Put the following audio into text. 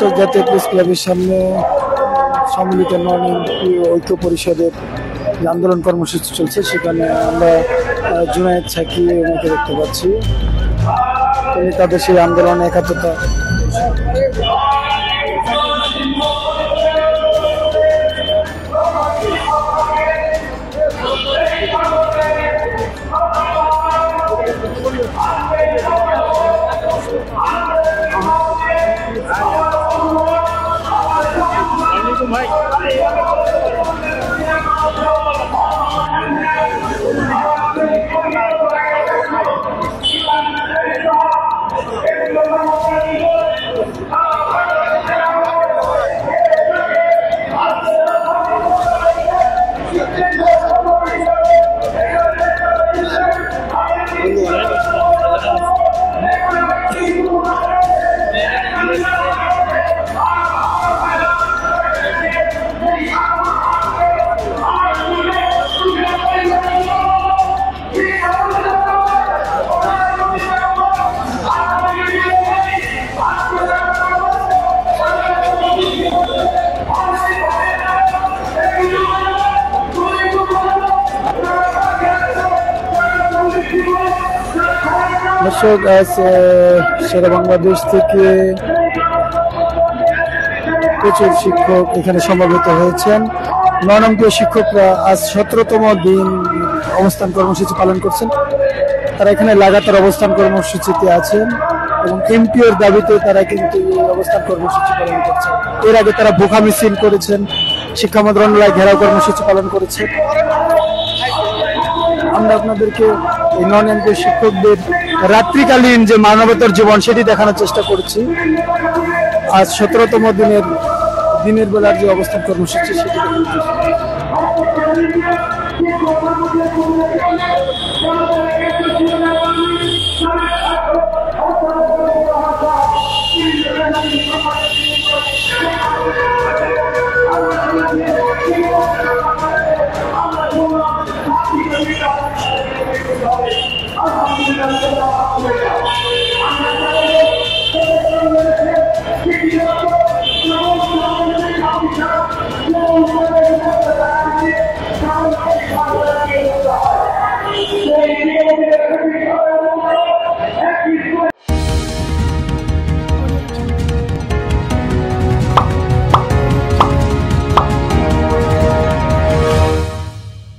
দর্শক, জাতীয় প্রেস ক্লাবের সামনে সম্মিলিত নন এমপি ঐক্য পরিষদের যে আন্দোলন কর্মসূচি চলছে, সেখানে আমরা জুনায়েদ সাকি ওনাকে দেখতে পাচ্ছি। তিনি তাদের সেই আন্দোলনে একাত্মতা দর্শক, আজ সারা বাংলাদেশ থেকে প্রচুর শিক্ষক এখানে সমবেত হয়েছেন। নন এমপি শিক্ষকরা আজ 17তম দিন অবস্থান কর্মসূচি পালন করছেন। তারা এখানে লাগাতার অবস্থান কর্মসূচিতে আছেন এবং এমপিওর দাবিতে তারা কিন্তু এই অবস্থান কর্মসূচি পালন করছেন। এর আগে তারা বোকা মিছিল করেছেন, শিক্ষা মন্ত্রণালয় ঘেরাও কর্মসূচি পালন করেছেন। আমরা আপনাদেরকে এই নন এমপি শিক্ষকদের রাত্রিকালীন যে মানবতার জীবন সেটি দেখানোর চেষ্টা করছি। আজ 17তম দিনের বেলার যে অবস্থান কর্মসূচি সেটি